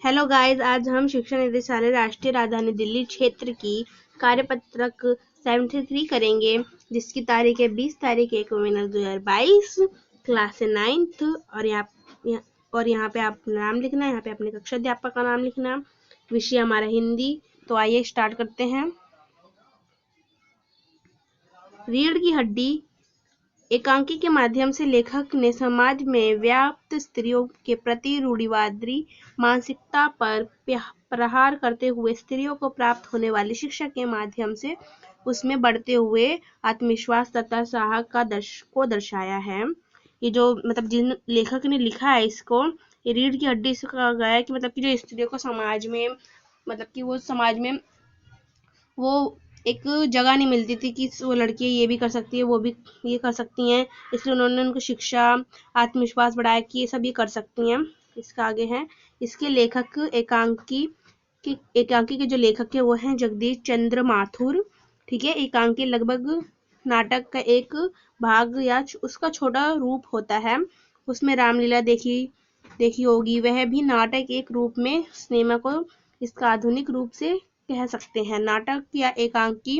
Hello guys, आज हम शिक्षा निदेशालय राष्ट्रीय राजधानी दिल्ली क्षेत्र की कार्यपत्रक 73 करेंगे, जिसकी तारीख है 20 तारीख 1 महीना 2022, क्लास 9th। और यहाँ पे आप नाम लिखना है, यहाँ पे अपने कक्षा अध्यापक का नाम लिखना। विषय हमारा हिंदी। तो आइए स्टार्ट करते हैं। रीढ़ की हड्डी। एकांकी के माध्यम से लेखक ने समाज में व्याप्त स्त्रियों के प्रति रूढ़िवादी मानसिकता पर प्रहार करते हुए स्त्रियों को प्राप्त होने वाली शिक्षा के माध्यम से उसमें बढ़ते हुए आत्मविश्वास तथा साहस को दर्शाया है। ये जो जिन लेखक ने लिखा है इसको, ये रीढ़ की हड्डी से कहा गया है कि जो स्त्रियों को समाज में वो समाज में वो एक जगह नहीं मिलती थी कि वो लड़कियां ये भी कर सकती है, वो भी ये कर सकती हैं। इसलिए उन्होंने उनको शिक्षा, आत्मविश्वास बढ़ाया कि ये सब ये कर सकती हैं। इसका आगे है, इसके लेखक एकांकी के जो लेखक है वो हैं जगदीश चंद्र माथुर। ठीक है। एकांकी लगभग नाटक का एक भाग या उसका छोटा रूप होता है। उसमें रामलीला देखी होगी। वह भी नाटक एक रूप में सिनेमा को इसका आधुनिक रूप से कह सकते हैं। नाटक या एकांकी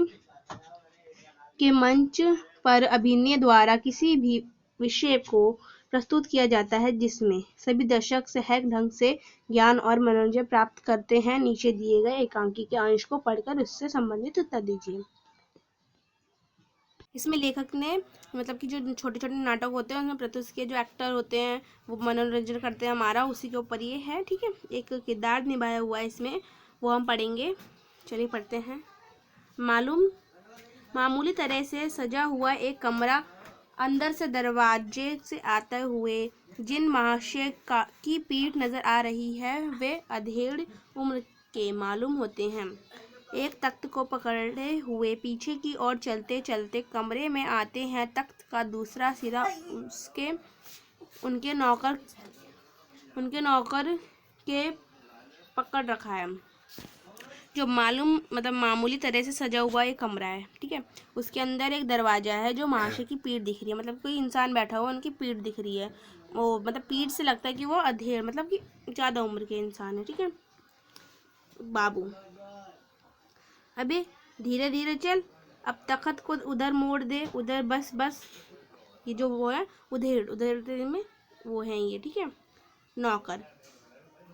के मंच पर अभिनय द्वारा किसी भी विषय को प्रस्तुत किया जाता है जिसमें सभी दर्शक सहज ढंग से ज्ञान और मनोरंजन प्राप्त करते हैं। नीचे दिए गए एकांकी के अंश को पढ़कर उससे संबंधित उत्तर दीजिए। इसमें लेखक ने कि जो छोटे छोटे नाटक होते हैं उसमें प्रस्तुत के जो एक्टर होते हैं वो मनोरंजन करते हैं हमारा, उसी के ऊपर ये है। ठीक है। एक किरदार निभाया हुआ है इसमें, वो हम पढ़ेंगे। चलिए पढ़ते हैं। मामूली तरह से सजा हुआ एक कमरा, अंदर से दरवाजे से आते हुए जिन महाशय की पीठ नजर आ रही है वे अधेड़ उम्र के मालूम होते हैं। एक तख्त को पकड़े हुए पीछे की ओर चलते चलते कमरे में आते हैं। तख्त का दूसरा सिरा उनके नौकर के पकड़ रखा है। जो मामूली तरह से सजा हुआ एक कमरा है। ठीक है। उसके अंदर एक दरवाजा है जो महाशय की पीठ दिख रही है, कोई इंसान बैठा हुआ उनकी पीठ दिख रही है। वो पीठ से लगता है कि वो अधेड़ कि ज़्यादा उम्र के इंसान है। ठीक है। बाबू, अबे धीरे धीरे चल, अब तख्त को उधर मोड़ दे, उधर बस। ये जो वो है उधेड़ में वो है ये। ठीक है। नौकर,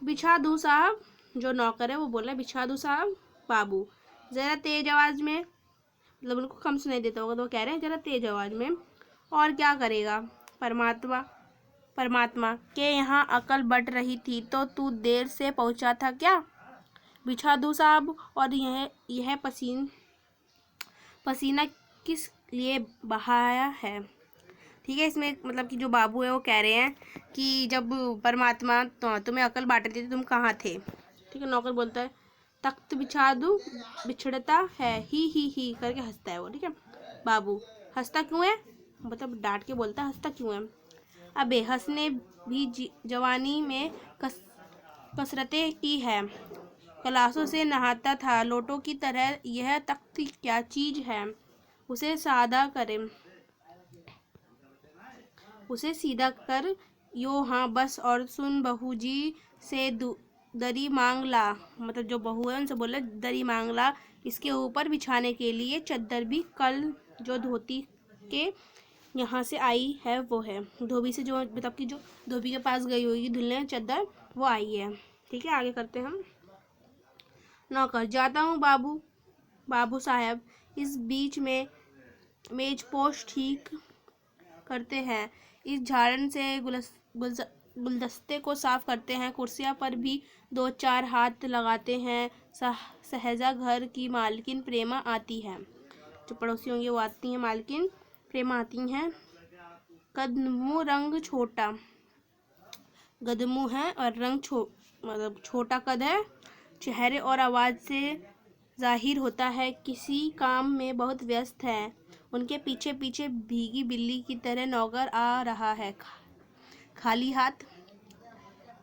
बिछा दूँ साहब। जो नौकर है वो बोल रहा है बिछा दूँ साहब। बाबू, ज़रा तेज आवाज़ में, उनको कम सुनाई देता होगा तो वो कह रहे हैं ज़रा तेज आवाज़ में। और क्या करेगा? परमात्मा के यहाँ अकल बढ़ रही थी तो तू देर से पहुँचा था क्या? बिछा दूँ साहब। और यह पसीना किस लिए बहाया है? ठीक है। इसमें कि जो बाबू है वो कह रहे हैं कि जब परमात्मा तो तुम्हें अकल बांट रही थी तुम कहाँ थे? ठीक है। नौकर बोलता है तख्त बिछा दूँ, बिछड़ता है ही करके हंसता है वो। ठीक है। बाबू, हंसता क्यों है? डांट के बोलता है हंसता क्यों है? अबे हंसने भी जवानी में कसरतें की है, गिलासों से नहाता था लोटों की तरह। यह तख्त क्या चीज है? उसे सीधा कर यो। हाँ बस, और सुन बहू जी से दरी मांग ला। जो बहू है उनसे बोले दरी मांग ला। इसके ऊपर बिछाने के लिए चद्दर भी कल जो धोती के यहाँ से आई है वो है। धोबी से जो कि जो धोबी के पास गई होगी धुलने चद्दर, वो आई है। ठीक है। आगे करते हैं हम। नौकर, जाता हूँ बाबू साहब, इस बीच में मेजपोश ठीक करते हैं, इस झाड़न से गुलदस्ते को साफ करते हैं, कुर्सियाँ पर भी 2-4 हाथ लगाते हैं। सहजा घर की मालकिन प्रेमा आती है। जो पड़ोसी होंगे वो आती हैं, मालकिन प्रेमा आती हैं। गदमू है और रंग छोटा कद है। चेहरे और आवाज़ से जाहिर होता है किसी काम में बहुत व्यस्त है। उनके पीछे पीछे भीगी बिल्ली की तरह नौकर आ रहा है, खाली हाथ।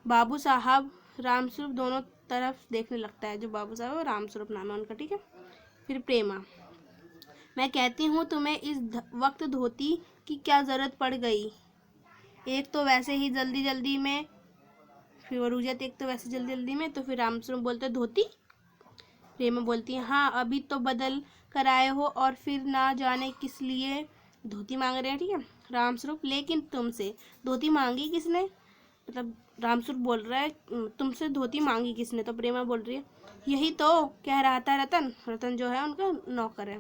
बाबू साहब रामस्वरूप दोनों तरफ देखने लगता है। जो बाबू साहब है रामस्वरूप नाम है उनका। ठीक है। फिर प्रेमा, मैं कहती हूँ तुम्हें इस वक्त धोती की क्या ज़रूरत पड़ गई? एक तो वैसे ही जल्दी जल्दी में फिर वो रुक जाती एक तो वैसे जल्दी जल्दी में, तो फिर रामस्वरूप बोलते धोती। प्रेमा बोलती है हाँ अभी तो बदल कर आए हो और फिर ना जाने किस लिए धोती मांग रहे हैं, ठीक है। रामस्वरूप लेकिन तुमसे धोती मांगी किसने, मतलब रामस्वरूप बोल रहा है तुमसे धोती मांगी किसने, तो प्रेमा बोल रही है यही तो कह रहा था रतन। रतन जो है उनका नौकर है,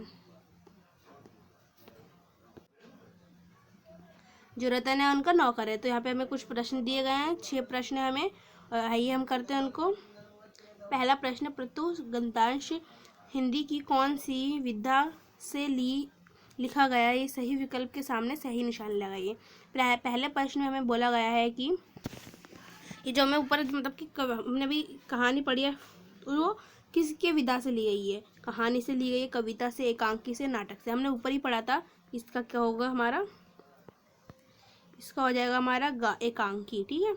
जो रतन है उनका नौकर है। तो यहाँ पे हमें कुछ प्रश्न दिए गए हैं, 6 प्रश्न हमें, आइए हम करते हैं उनको। पहला प्रश्न, प्रतु गंतांश हिंदी की कौन सी विधा से लिखा गया है, ये सही विकल्प के सामने सही निशान लगाइए। पहले प्रश्न में हमें बोला गया है कि ये जो हमें ऊपर मतलब कि हमने भी कहानी पढ़ी है, वो किसके विधा से ली गई है, कहानी से ली गई है, कविता से, एकांकी से, नाटक से, हमने ऊपर ही पढ़ा था। इसका क्या होगा हमारा, इसका हो जाएगा हमारा एकांकी, ठीक है।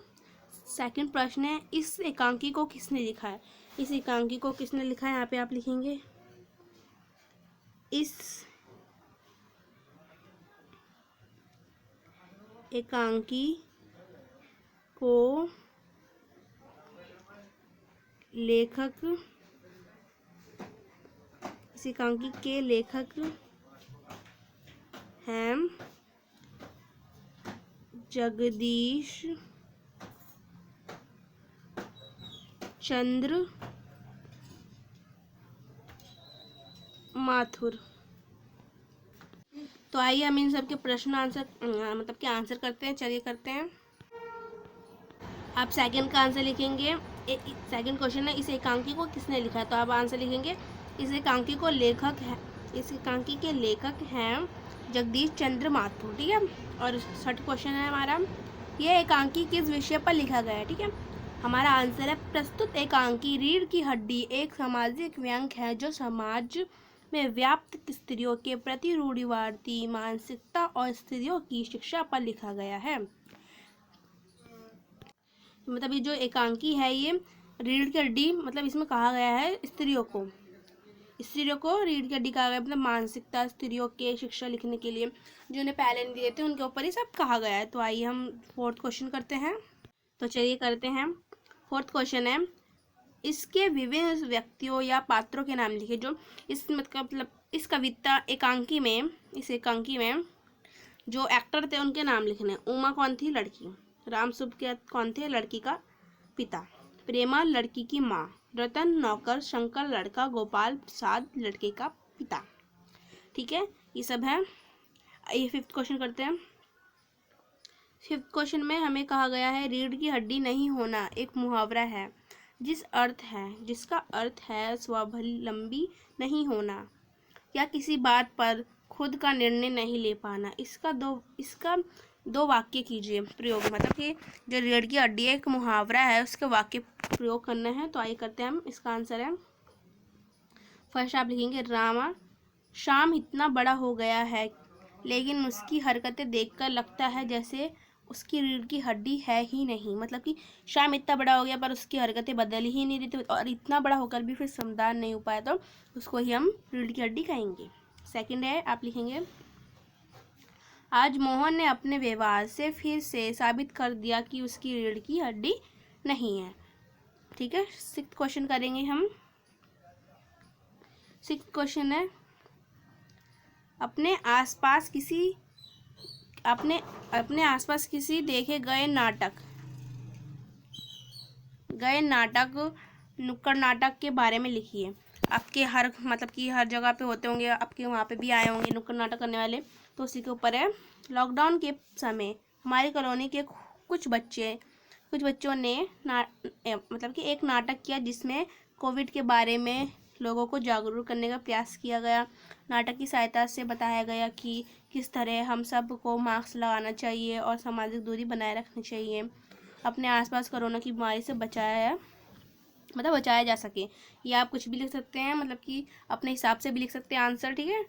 सेकंड प्रश्न है, इस एकांकी को किसने लिखा है, इस एकांकी को किसने लिखा है, यहाँ पे आप लिखेंगे इस एकांकी को लेखक, इस एकांकी के लेखक हैं जगदीश चंद्र माथुर। तो आइए हम इन सब के प्रश्न आंसर मतलब कि आंसर करते हैं, चलिए करते हैं। आप सेकंड का आंसर लिखेंगे, सेकंड क्वेश्चन है इस एकांकी को किसने लिखा है, तो आप आंसर लिखेंगे इस एकांकी को लेखक है, इस एकांकी के लेखक हैं जगदीश चंद्र माथुर, ठीक है। और थर्ड क्वेश्चन है हमारा, ये एकांकी किस विषय पर लिखा गया है, ठीक है। हमारा आंसर है प्रस्तुत एकांकी रीढ़ की हड्डी एक सामाजिक व्यंग है जो समाज में व्याप्त स्त्रियों के प्रति रूढ़िवादी मानसिकता और स्त्रियों की शिक्षा पर लिखा गया है। मतलब ये जो एकांकी है ये रीढ़ की हड्डी, मतलब इसमें कहा गया है स्त्रियों को रीढ़ की हड्डी कहा गया, मतलब मानसिकता, स्त्रियों के शिक्षा लिखने के लिए जो उन्हें पहले नहीं दिए थे उनके ऊपर ही सब कहा गया है। तो आइए हम फोर्थ क्वेश्चन करते हैं, तो चलिए करते हैं। फोर्थ क्वेश्चन है, इसके विभिन्न व्यक्तियों या पात्रों के नाम लिखे जो इस मतलब इस कविता एकांकी में, इस एकांकी में जो एक्टर थे उनके नाम लिखने। उमा कौन थी, लड़की। रामस्वरूप के कौन थे, लड़की का पिता। प्रेमा लड़की की माँ। रतन नौकर। शंकर लड़का। गोपाल प्रसाद लड़के का पिता, ठीक है। ये सब है। ये फिफ्थ क्वेश्चन करते हैं। फिफ्थ क्वेश्चन में हमें कहा गया है रीढ़ की हड्डी नहीं होना एक मुहावरा है जिसका अर्थ है स्वावलंबी नहीं होना या किसी बात पर खुद का निर्णय नहीं ले पाना। इसका दो वाक्य कीजिए प्रयोग, मतलब कि जो रीढ़ की हड्डी एक मुहावरा है उसके वाक्य प्रयोग करना है। तो आइए करते हैं हम। इसका आंसर है, फर्स्ट आप लिखेंगे रामा शाम इतना बड़ा हो गया है लेकिन उसकी हरकतें देखकर लगता है जैसे उसकी रीढ़ की हड्डी है ही नहीं। मतलब कि शाम इतना बड़ा हो गया पर उसकी हरकतें बदल ही नहीं रही थी और इतना बड़ा होकर भी फिर समझदार नहीं हो पाया, तो उसको ही हम रीढ़ की हड्डी कहेंगे। सेकंड है, आप लिखेंगे आज मोहन ने अपने व्यवहार से फिर से साबित कर दिया कि उसकी रीढ़ की हड्डी नहीं है, ठीक है। सिक्स्थ क्वेश्चन करेंगे हम। सिक्स्थ क्वेश्चन है अपने आसपास किसी देखे गए नाटक नुक्कड़ नाटक के बारे में लिखिए। आपके मतलब कि हर जगह पे होते होंगे, आपके वहाँ पे भी आए होंगे नुक्कड़ नाटक करने वाले, तो उसी के ऊपर है। लॉकडाउन के समय हमारी कॉलोनी के कुछ बच्चों ने मतलब कि एक नाटक किया जिसमें कोविड के बारे में लोगों को जागरूक करने का प्रयास किया गया। नाटक की सहायता से बताया गया कि किस तरह हम सब को मास्क लगाना चाहिए और सामाजिक दूरी बनाए रखनी चाहिए, अपने आसपास कोरोना की बीमारी से बचाया जा सके। या आप कुछ भी लिख सकते हैं, मतलब कि अपने हिसाब से भी लिख सकते हैं आंसर, ठीक है।